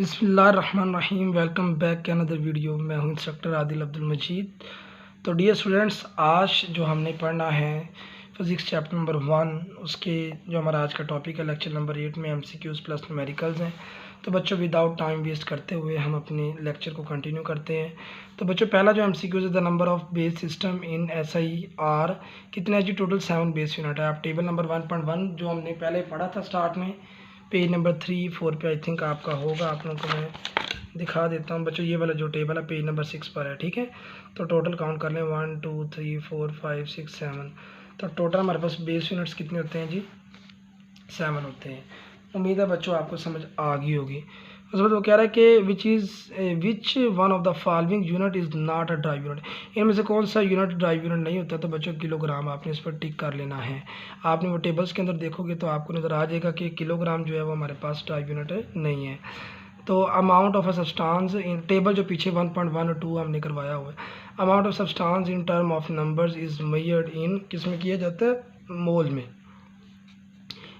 बिस्मिल्लाहिर्रहमानिर्रहीम। Welcome back के another video. मैं हूं इंस्ट्रक्टर आदिल अब्दुल मजीद। तो डियर स्टूडेंट्स, आज जो हमने पढ़ना है फिज़िक्स चैप्टर नंबर 1, उसके जो हमारा आज का टॉपिक है लेक्चर नंबर 8 में एमसीक्यूज़ प्लस न्यूमेरिकल्स हैं। तो बच्चों, विदाउट टाइम वेस्ट करते हुए हम अपने लेक्चर को कंटिन्यू करते हैं। तो बच्चों, पहला जो एमसीक्यूज़ है, the number of base system in SI are कितने है जी? टोटल 7 बेस यूनिट है। आप टेबल नंबर 1.1 जो हमने पहले पढ़ा था स्टार्ट में, पेज नंबर 3-4 पे आई थिंक आपका होगा। आप लोगों को मैं दिखा देता हूँ बच्चों। ये वाला जो टेबल है पेज नंबर 6 पर है, ठीक है। तो टोटल काउंट कर लें 1 2 3 4 5 6 7। तो टोटल हमारे पास बेस यूनिट्स कितने होते हैं जी? 7 होते हैं। उम्मीद है बच्चों आपको समझ आ गई होगी। उसके बाद वो कह रहा है कि which one of the following unit is not a drive unit. इनमें से कौन सा यूनिट ड्राइव यूनिट नहीं होता? तो बच्चों किलोग्राम आपने इस पर टिक कर लेना है। आपने वो टेबल्स के अंदर देखोगे तो आपको नज़र आ जाएगा कि किलोग्राम जो है वो हमारे पास ड्राइव यूनिट नहीं है। तो amount of a substance in table जो पीछे 1.1 और 2 हमने करवाया हुआ है, amount of substance in term of numbers is measured in, किस में किया जाता है? मोल में।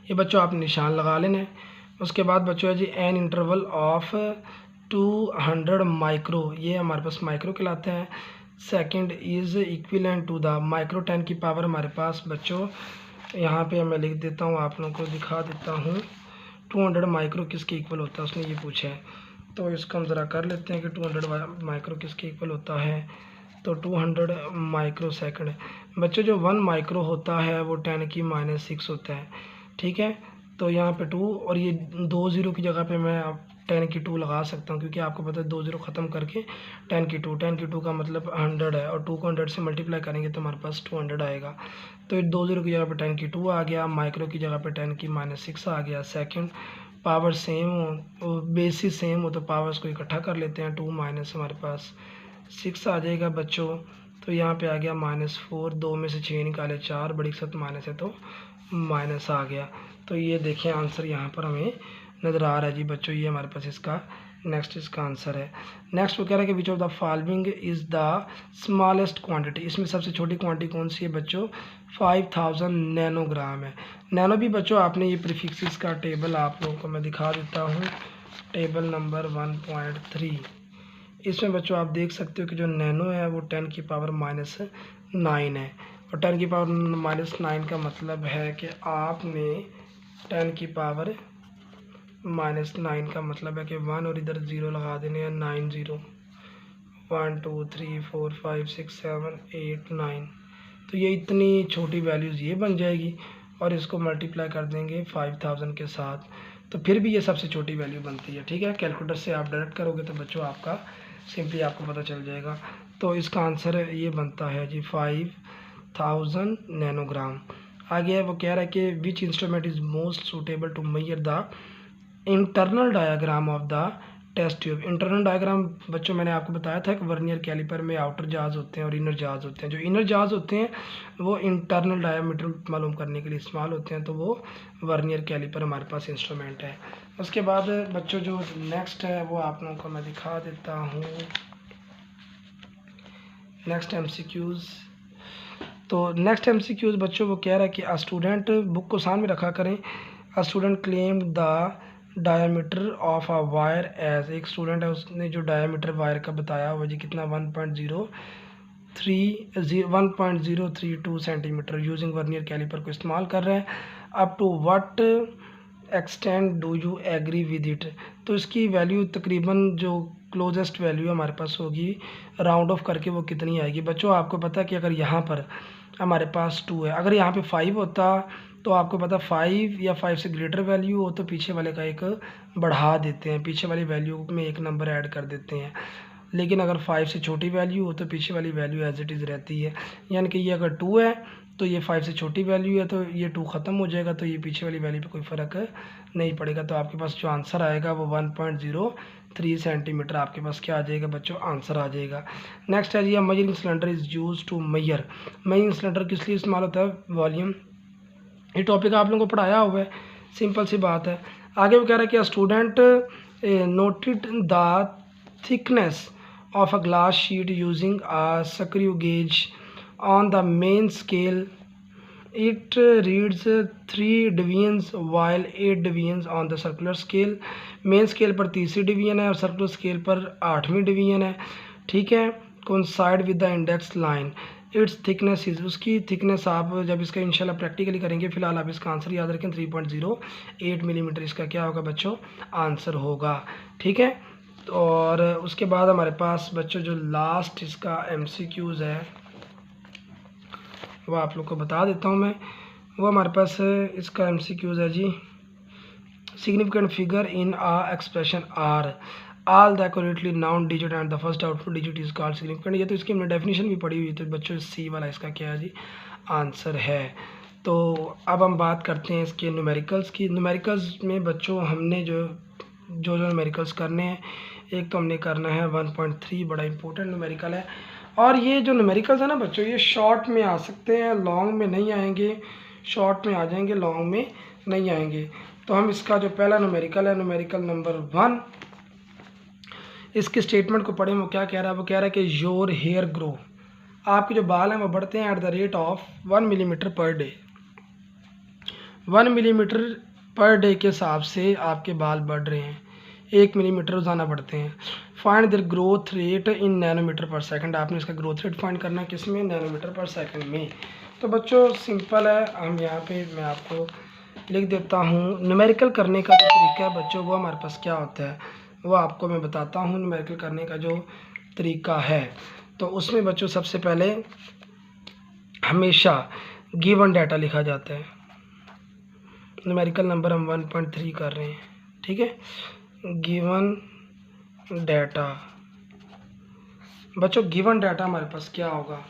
ये बच्चों आप निशान लगा लेना है। उसके बाद बच्चों है जी एन इंटरवल ऑफ 200 माइक्रो, ये हमारे पास माइक्रो कहलाते हैं। Second is equivalent to the micro 10 की पावर हमारे पास बच्चों, यहाँ पे मैं लिख देता हूँ, आप लोगों को दिखा देता हूँ। 200 माइक्रो किसके इक्वल होता है, उसने ये पूछा है। तो इसको हम ज़रा कर लेते हैं कि 200 माइक्रो किसके इक्वल होता है। तो 200 माइक्रो सेकंड। बच्चों जो 1 माइक्रो होता है वो 10⁻⁻⁶ होता है, ठीक है। तो यहाँ पे 2 और ये 2 ज़ीरो की जगह पे मैं अब 10⁻² लगा सकता हूँ, क्योंकि आपको पता है 2 ज़ीरो ख़त्म करके 10⁻² का मतलब 100 है, और 2 को 100 से मल्टीप्लाई करेंगे तो हमारे पास 200 आएगा। तो ये 2 ज़ीरो की जगह पे 10⁻² आ गया, माइक्रो की जगह पे 10⁻⁶ आ गया। सेकंड, पावर सेम हो, बेसिस सेम हो तो पावर्स को इकट्ठा कर लेते हैं। 2 माइनस हमारे पास 6 आ जाएगा बच्चों। तो यहाँ पे आ गया -4, 2 में से 6 निकाले 4, बड़ी के साथ माइनस है तो माइनस आ गया। तो ये देखें आंसर यहाँ पर हमें नज़र आ रहा है जी बच्चों, ये हमारे पास इसका नेक्स्ट इसका आंसर है। नेक्स्ट वो कह रहा है कि which of the following is the smallest quantity, इसमें सबसे छोटी क्वांटिटी कौन सी है बच्चों? 5000 नैनोग्राम है। नैनो भी बच्चों आपने ये प्रीफिक्सेस का टेबल आप लोगों को मैं दिखा देता हूँ, टेबल नंबर 1.3। इसमें बच्चों आप देख सकते हो कि जो नैनो है वो 10 की पावर -9 है, और 10 की पावर -9 का मतलब है कि आपने 10 की पावर -9 का मतलब है कि 1 और इधर 0 लगा देने हैं। 9 0 1 2 3 4 5 6 7 8 9। तो ये इतनी छोटी वैल्यूज़ ये बन जाएगी, और इसको मल्टीप्लाई कर देंगे 5000 के साथ, तो फिर भी ये सबसे छोटी वैल्यू बनती है, ठीक है। कैलकुलेटर से आप डायरेक्ट करोगे तो बच्चों आपका सिंपली आपको पता चल जाएगा। तो इसका आंसर ये बनता है जी 5000 नैनोग्राम। आगे वो कह रहा है कि which instrument is most suitable to measure the internal diagram of the test tube. Internal diagram बच्चों मैंने आपको बताया था कि वर्नियर कैलिपर में आउटर जाज होते हैं और इनर जाज होते हैं। जो इनर जाज होते हैं वो इंटरनल डायमीटर मालूम करने के लिए इस्तेमाल होते हैं, तो वो वर्नियर कैलिपर हमारे पास इंस्ट्रूमेंट है। उसके बाद बच्चों जो नेक्स्ट है वो आप लोगों को मैं दिखा देता हूँ, नेक्स्ट एमसीक्यूज़। तो नेक्स्ट एमसीक्यूज़ बच्चों वो कह रहा है कि अ स्टूडेंट, बुक को सामने रखा करें। A student claim the diameter of a wire as, एक स्टूडेंट है उसने जो डायमीटर वायर का बताया हुआ जी कितना 1.032 सेंटीमीटर यूजिंग वर्नियर कैलिपर को इस्तेमाल कर रहे हैं। Up to what extend do you agree with it. तो इसकी वैल्यू तकरीबन जो क्लोजेस्ट वैल्यू हमारे पास होगी राउंड ऑफ करके वो कितनी आएगी बच्चों? आपको पता है कि अगर यहाँ पर हमारे पास 2 है, अगर यहाँ पे 5 होता तो आपको पता 5 या 5 से ग्रेटर वैल्यू हो तो पीछे वाले का एक बढ़ा देते हैं, पीछे वाली वैल्यू में एक नंबर ऐड कर देते हैं। लेकिन अगर 5 से छोटी वैल्यू हो तो पीछे वाली वैल्यू एज इट इज़ रहती है। यानी कि ये अगर 2 है तो ये 5 से छोटी वैल्यू है, तो ये 2 ख़त्म हो जाएगा, तो ये पीछे वाली वैल्यू पे कोई फ़र्क नहीं पड़ेगा। तो आपके पास जो आंसर आएगा वो 1.03 सेंटीमीटर आपके पास क्या आ जाएगा बच्चों? आंसर आ जाएगा। नेक्स्ट है जी measuring cylinder is use to measure. Measuring cylinder किस लिए इस्तेमाल होता है? वॉल्यूम। ये टॉपिक आप लोगों को पढ़ाया हुआ है, सिंपल सी बात है। आगे वो कह रहा है कि student noted the thickness of a glass sheet using a screw gauge on the main scale it reads 3 divisions while 8 divisions on the circular scale. Main scale पर तीसरी डिवीजन है और सर्कुलर स्केल पर 8वीं डिवीजन है, ठीक है। Coincide with the index line. It's thickness is, उसकी थिकनेस आप जब इसका इंशाल्लाह प्रैक्टिकली करेंगे, फिलहाल आप इसका आंसर याद रखें 3.08 मिलीमीटर इसका क्या होगा बच्चों, आंसर होगा, ठीक है। और उसके बाद हमारे पास बच्चों जो लास्ट इसका MCQs है वो आप लोग को बता देता हूँ मैं। वो हमारे पास इसका MCQs है जी, significant figure in a expression are all the accurately known digit and the first output digit is called significant. ये तो इसकी हमने डेफिनेशन भी पढ़ी हुई, तो बच्चों C वाला इसका क्या है जी, आंसर है। तो अब हम बात करते हैं इसके न्यूमेरिकल्स की। न्यूमेरिकल्स में बच्चों हमने जो न्यूमेरिकल्स करने हैं, एक तो हमने करना है 1.3, बड़ा इंपॉर्टेंट न्यूमेरिकल है। और ये जो न्यूमेरिकल्स है ना बच्चों, ये शॉर्ट में आ सकते हैं, लॉन्ग में नहीं आएंगे, शॉर्ट में आ जाएंगे, लॉन्ग में नहीं आएंगे। तो हम इसका जो पहला न्यूमेरिकल है, न्यूमेरिकल नंबर 1, इसके स्टेटमेंट को पढ़ें। वो क्या कह रहा है, वो कह रहा है कि योर हेयर ग्रो, आपके जो बाल हैं वो बढ़ते हैं eight the rate of 1 millimetre per day. 1 millimetre per day के हिसाब से आपके बाल बढ़ रहे हैं, 1 मिलीमीटर रोज़ाना बढ़ते हैं। Find their growth rate in nanometre per second. आपने इसका ग्रोथ रेट फाइंड करना है किस में, नैनोमीटर पर सेकंड में। तो बच्चों सिंपल है, हम यहाँ पे मैं आपको लिख देता हूँ। न्यूमेरिकल करने का जो तरीका है बच्चों, वो हमारे पास क्या होता है वो आपको मैं बताता हूँ। न्यूमेरिकल करने का जो तरीका है, तो उसमें बच्चों सबसे पहले हमेशा गिवन डाटा लिखा जाता है। न्यूमेरिकल नंबर हम 1.3 कर रहे हैं, ठीक है। गिवन डाटा बच्चों, गिवन डाटा हमारे पास क्या होगा।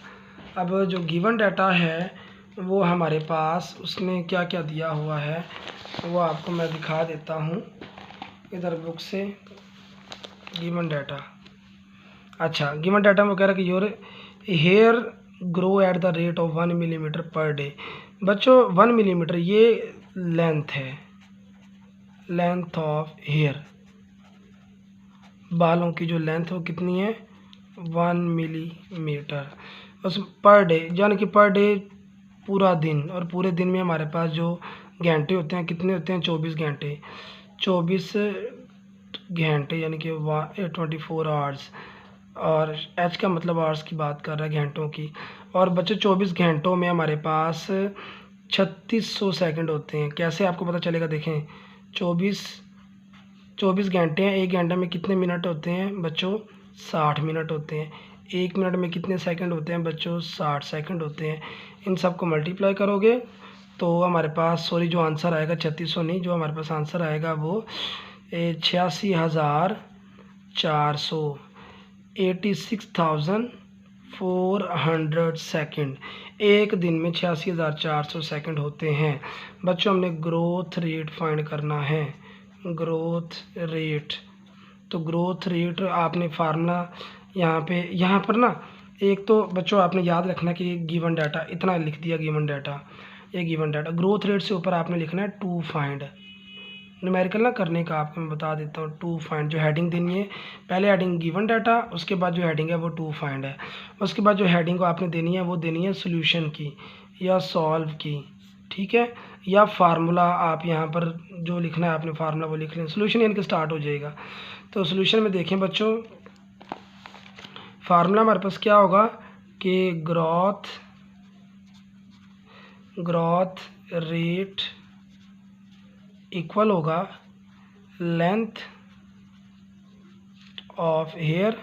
अब जो गिवन डाटा है वो हमारे पास उसने क्या क्या दिया हुआ है वो आपको मैं दिखा देता हूँ इधर बुक से। गिवन डाटा, अच्छा गिवन डाटा में कह रहा है कि your hair grow at the rate of 1 millimetre per day. बच्चों 1 मिलीमीटर ये लेंथ है, लेंथ ऑफ हेयर, बालों की जो लेंथ है वो कितनी है, 1 मिलीमीटर। बस पर डे यानी कि पर डे पूरा दिन, और पूरे दिन में हमारे पास जो घंटे होते हैं कितने होते हैं, 24 घंटे। 24 घंटे यानी कि 24 आवर्स, और एच का मतलब आवर्स की बात कर रहा है, घंटों की। और बच्चों 24 घंटों में हमारे पास 3600 सेकंड होते हैं। कैसे आपको पता चलेगा, देखें 24 घंटे हैं, एक घंटे में कितने मिनट होते हैं बच्चों, 60 मिनट होते हैं। एक मिनट में कितने सेकंड होते हैं बच्चों, 60 सेकंड होते हैं। इन सब को मल्टीप्लाई करोगे तो हमारे पास सॉरी जो आंसर आएगा 3600 नहीं, जो हमारे पास आंसर आएगा वो 86,400 86,400 सेकंड। एक दिन में 86,400 सेकंड होते हैं। बच्चों हमने ग्रोथ रेट फाइंड करना है, ग्रोथ रेट। तो ग्रोथ रेट आपने फार्मूला यहाँ पर ना, एक तो बच्चों आपने याद रखना कि गिवन डाटा इतना लिख दिया, गिवन डाटा, ये गिवन डाटा। ग्रोथ रेट से ऊपर आपने लिखना है टू फाइंड। न्यूमेरिकल ना करने का आपको मैं बता देता हूँ, टू फाइंड जो हेडिंग देनी है, पहले हेडिंग गिवन डाटा, उसके बाद जो हेडिंग है वो टू फाइंड है। उसके बाद जो हेडिंग को आपने देनी है वो देनी है सोल्यूशन की या सॉल्व की, ठीक है। या फार्मूला आप यहाँ पर जो लिखना है आपने फार्मूला वो लिख लें, सोल्यूशन यानी कि स्टार्ट हो जाएगा। तो सोल्यूशन में देखें बच्चों, फार्मूला हमारे पास क्या होगा कि ग्रोथ रेट इक्वल होगा length of hair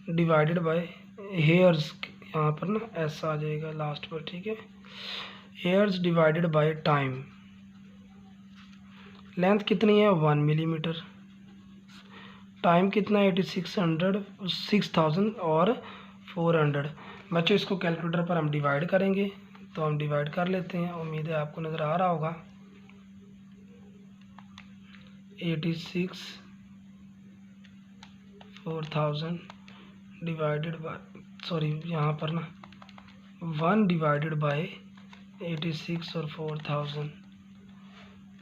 divided by hairs, यहाँ पर ना ऐसा आ जाएगा लास्ट पर, ठीक है। Hairs divided by time. Length कितनी है 1 मिलीमीटर, टाइम कितना है 6,400। बच्चों इसको कैलकुलेटर पर हम डिवाइड करेंगे, तो हम डिवाइड कर लेते हैं, उम्मीद है आपको नज़र आ रहा होगा। 86,400 डिवाइडेड बाय, सॉरी यहाँ पर ना 1 डिवाइडेड बाय 86 और 4000,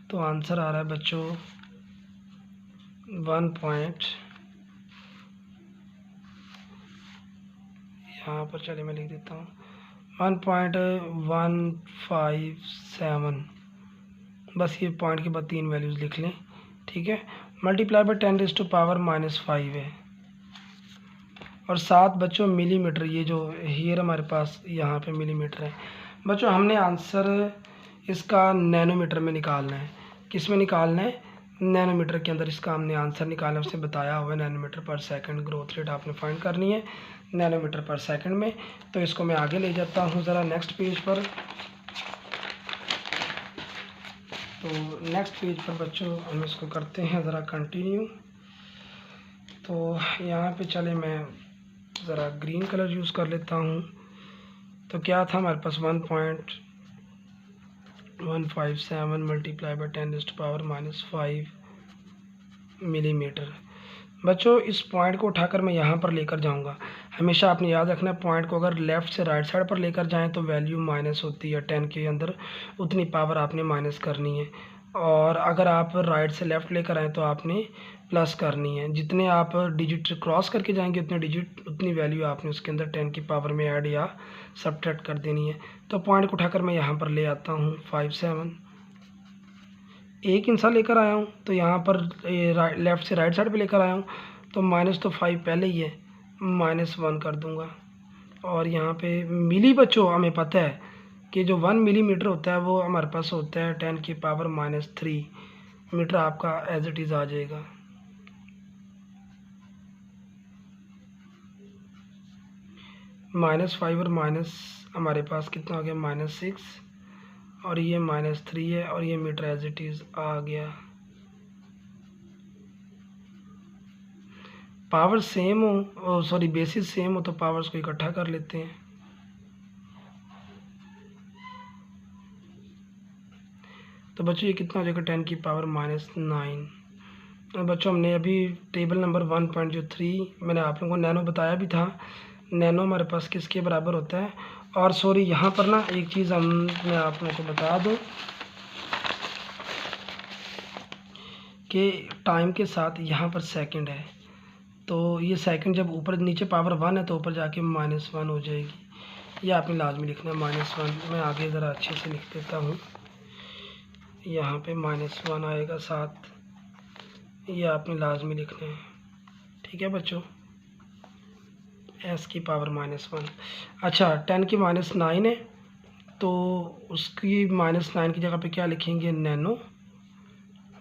तो आंसर आ रहा है बच्चों 1 यहाँ पर चलिए मैं लिख देता हूँ 1.157, बस ये पॉइंट के बाद 3 वैल्यूज़ लिख लें, ठीक है। मल्टीप्लाई बाय 10⁻⁻5 है। और 7 बच्चों मिलीमीटर, ये जो हियर हमारे पास यहाँ पे मिलीमीटर है। बच्चों हमने आंसर इसका नैनोमीटर में निकालना है। किस में निकालना है? नैनोमीटर के अंदर इसका हमने आंसर निकालना है, उससे बताया हुआ है nanometre per second. Growth rate आपने फाइंड करनी है नैनोमीटर पर सेकंड में। तो इसको मैं आगे ले जाता हूँ ज़रा नेक्स्ट पेज पर। तो नेक्स्ट पेज पर बच्चों हम इसको करते हैं ज़रा कंटिन्यू। तो यहाँ पे चले, मैं ज़रा ग्रीन कलर यूज़ कर लेता हूँ। तो क्या था हमारे पास 1.157 मल्टीप्लाई बाय 10⁻⁻5 मिलीमीटर। बच्चों इस पॉइंट को उठाकर मैं यहाँ पर लेकर जाऊँगा। हमेशा आपने याद रखना है, पॉइंट को अगर लेफ़्ट से राइट साइड पर लेकर जाएं तो वैल्यू माइनस होती है। 10 के अंदर उतनी पावर आपने माइनस करनी है, और अगर आप राइट से लेफ़्ट लेकर आएँ तो आपने प्लस करनी है। जितने आप डिजिट क्रॉस करके जाएंगे उतनी वैल्यू आपने उसके अंदर 10 की पावर में ऐड या सब्ट्रैक्ट कर देनी है। तो पॉइंट को उठाकर मैं यहाँ पर ले आता हूँ 57, एक इंसान लेकर आया हूँ, तो यहाँ पर लेफ़्ट से राइट साइड पे लेकर आया हूँ, तो माइनस तो 5 पहले ही है, -1 कर दूँगा। और यहाँ पे मिली बच्चों हमें पता है कि जो 1 मिलीमीटर होता है वो हमारे पास होता है 10 की पावर -3 मीटर। आपका एज इट इज़ आ जाएगा। -5 और माइनस हमारे पास कितना हो गया, -6, और ये -3 है, और ये मीटर एज इट इज़ आ गया। पावर सेम हो, सॉरी बेसिस सेम हो, तो पावर्स को इकट्ठा कर लेते हैं। तो बच्चों ये कितना हो जाएगा, 10 की पावर -9। और बच्चों हमने अभी टेबल नंबर 1.3 मैंने आप लोगों को नैनो बताया भी था। नैनो हमारे पास किसके बराबर होता है? और सॉरी यहाँ पर ना एक चीज़ मैं आप लोगों को बता दूँ कि टाइम के साथ यहाँ पर सेकंड है, तो ये सेकंड जब ऊपर नीचे पावर 1 है तो ऊपर जाके -1 हो जाएगी। ये आपने लाजमी लिखना है -1। मैं आगे ज़रा अच्छे से लिख देता हूँ। यहाँ पे -1 आएगा साथ, ये आपने लाजमी लिखना है, ठीक है बच्चों। s की पावर -1। अच्छा 10 की -9 है, तो उसकी -9 की जगह पे क्या लिखेंगे, नैनो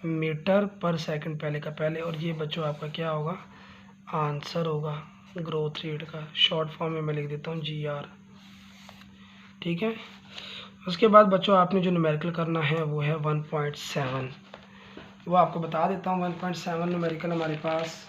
मीटर पर सेकंड पहले का पहले। और ये बच्चों आपका क्या होगा, आंसर होगा ग्रोथ रेट का। शॉर्ट फॉर्म में मैं लिख देता हूँ GR, ठीक है। उसके बाद बच्चों आपने जो न्यूमेरिकल करना है वो है 1.7। वो आपको बता देता हूँ 1.7 न्यूमेरिकल हमारे पास।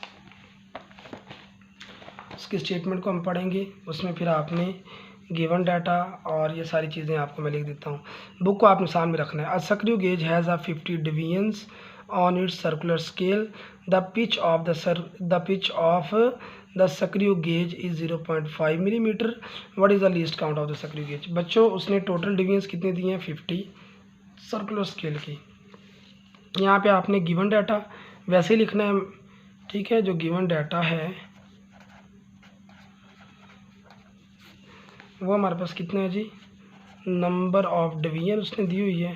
उसके स्टेटमेंट को हम पढ़ेंगे, उसमें फिर आपने गिवन डाटा और ये सारी चीज़ें आपको मैं लिख देता हूँ। बुक को आपने सामने रखना है। A screw gauge has 50 divisions on its circular scale. The pitch of the screw gauge is 0.5 millimetre. What is the least count of the screw gauge? बच्चों उसने टोटल डिवीजन्स कितने दिए हैं, 50 सर्कुलर स्केल की। यहाँ पे आपने गिवन डाटा वैसे ही लिखना है, ठीक है। जो गिवन डाटा है वो हमारे पास कितने है जी, नंबर ऑफ डिवीजन उसने दी हुई है,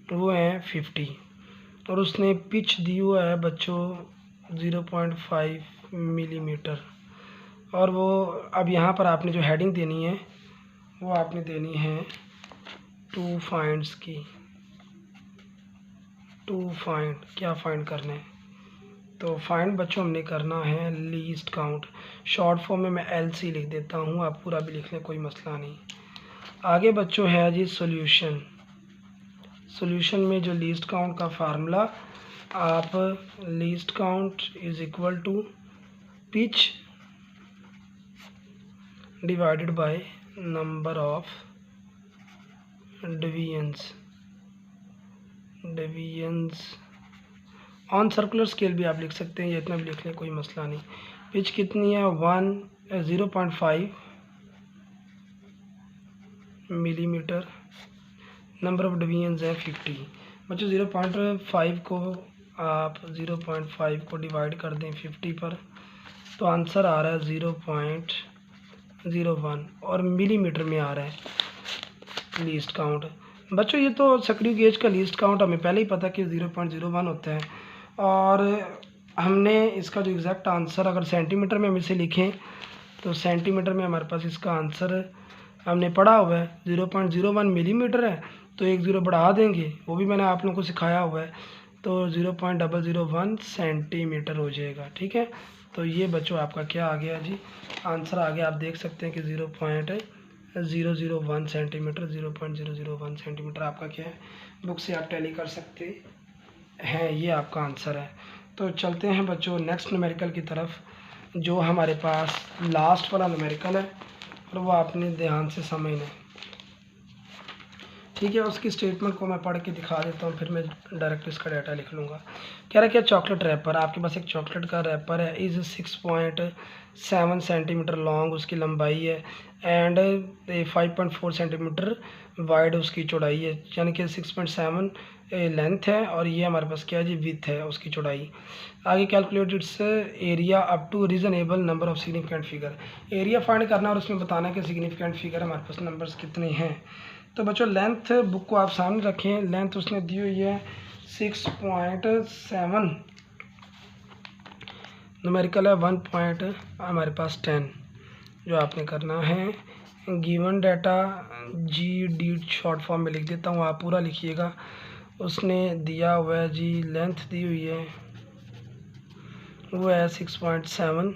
वो है 50। और उसने पिच दी हुआ है बच्चों 0.5 मिलीमीटर। और वो अब यहाँ पर आपने जो हेडिंग देनी है वो आपने देनी है 2 फाइंड्स की। 2 फाइंड, क्या फाइंड करना है? तो फाइंड बच्चों हमने करना है लीस्ट काउंट। शॉर्ट फॉर्म में मैं LC लिख देता हूँ, आप पूरा भी लिख लें, कोई मसला नहीं। आगे बच्चों है जी सॉल्यूशन। सॉल्यूशन में जो लीस्ट काउंट का फार्मूला, आप least count is equal to pitch divided by number of divisions on circular scale भी आप लिख सकते हैं, ये इतना भी लिख लें, कोई मसला नहीं। पिच कितनी है, 0.5 मिलीमीटर। नंबर ऑफ डिवीजन्स है 50। बच्चों 0.5 को आप 0.5 को डिवाइड कर दें 50 पर, तो आंसर आ रहा है 0.5 0.01 और मिलीमीटर में आ रहा है लीस्ट काउंट। बच्चों ये तो सक्रिय गेज का लीस्ट काउंट हमें पहले ही पता कि 0.01 होता है, और हमने इसका जो एग्जैक्ट आंसर अगर सेंटीमीटर में हम इसे लिखें तो सेंटीमीटर में हमारे पास इसका आंसर हमने पढ़ा हुआ है 0.01 मिलीमीटर है, तो एक ज़ीरो बढ़ा देंगे, वो भी मैंने आप लोगों को सिखाया हुआ है, तो 0.001 सेंटीमीटर हो जाएगा। ठीक है, तो ये बच्चों आपका क्या आ गया जी, आंसर आ गया। आप देख सकते हैं कि 0.001 सेंटीमीटर, 0.001 सेंटीमीटर आपका क्या है, बुक से आप टैली कर सकते हैं, ये आपका आंसर है। तो चलते हैं बच्चों नेक्स्ट न्यूमेरिकल की तरफ, जो हमारे पास लास्ट वाला न्यूमेरिकल है और वो आपने ध्यान से समझना है। ठीक है, उसकी स्टेटमेंट को मैं पढ़ के दिखा देता हूँ, फिर मैं डायरेक्ट इसका डाटा लिख लूँगा। कह रहा है क्या, चॉकलेट रैपर, आपके पास एक चॉकलेट का रैपर है, इज़ 6.7 सेंटीमीटर लॉन्ग उसकी लंबाई है, एंड 5.4 सेंटीमीटर वाइड उसकी चौड़ाई है, यानी कि 6.7 लेंथ है, और ये हमारे पास क्या है जी, विथ है उसकी चौड़ाई। आगे calculate its area up to reasonable number of significant figure, area find करना और उसमें बताना कि सिग्निफिकेंट फिगर हमारे पास नंबर्स कितने हैं। तो बच्चों लेंथ बुक को आप सामने रखें, लेंथ उसने दी हुई है 6.7, न्यूमेरिकल है 1 हमारे पास 10। जो आपने करना है given data G D short form में लिख देता हूँ, आप पूरा लिखिएगा। उसने दिया हुआ है जी, लेंथ दी हुई है वो है 6.7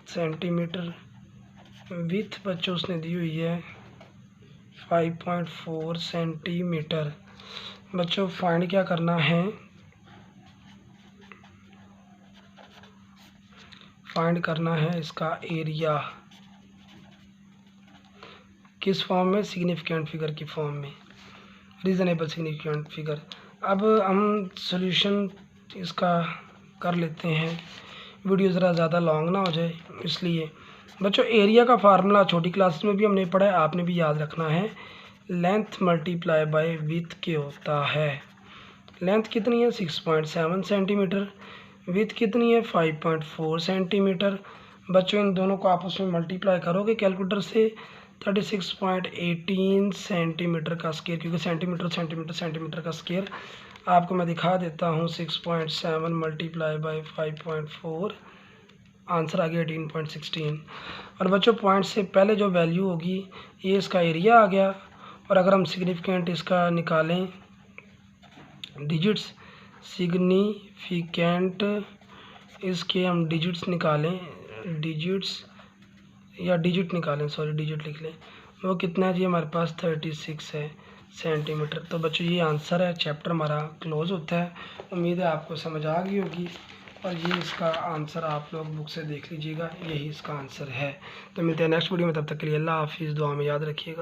सेंटीमीटर, विथ बच्चों उसने दी हुई है 5.4 सेंटीमीटर। बच्चों फाइंड क्या करना है, फाइंड करना है इसका एरिया, किस फॉर्म में, सिग्निफिकेंट फिगर की फॉर्म में, रीज़नेबल सिग्निफिकेंट फिगर। अब हम सॉल्यूशन इसका कर लेते हैं, वीडियो ज़रा ज़्यादा लॉन्ग ना हो जाए इसलिए। बच्चों एरिया का फार्मूला छोटी क्लासेस में भी हमने पढ़ा है, आपने भी याद रखना है, लेंथ मल्टीप्लाई बाय विथ के होता है। लेंथ कितनी है 6.7 सेंटीमीटर, विथ कितनी है 5.4 सेंटीमीटर। बच्चों इन दोनों को आपस में मल्टीप्लाई करोगे कैलकुलेटर से 36.18 सेंटीमीटर का स्केयर, क्योंकि सेंटीमीटर सेंटीमीटर सेंटीमीटर का स्केयर आपको मैं दिखा देता हूँ। 6.7 मल्टीप्लाई बाय 5.4, आंसर आ गया 18.16। और बच्चों पॉइंट से पहले जो वैल्यू होगी ये इसका एरिया आ गया, और अगर हम सिग्निफिकेंट इसका निकालें डिजिट्स, सिग्निफिकेंट इसके हम डिजिट्स निकालें, डिजिट्स या डिजिट निकालें, सॉरी डिजिट लिख लें, वो कितना है जी, हमारे पास 36 है सेंटीमीटर। तो बच्चों ये आंसर है, चैप्टर हमारा क्लोज होता है। उम्मीद है आपको समझ आ गई होगी, और ये इसका आंसर आप लोग बुक से देख लीजिएगा, यही इसका आंसर है। तो मिलते हैं नेक्स्ट वीडियो में, तब तक के लिए अल्लाह हाफिज़, दुआ में याद रखिएगा।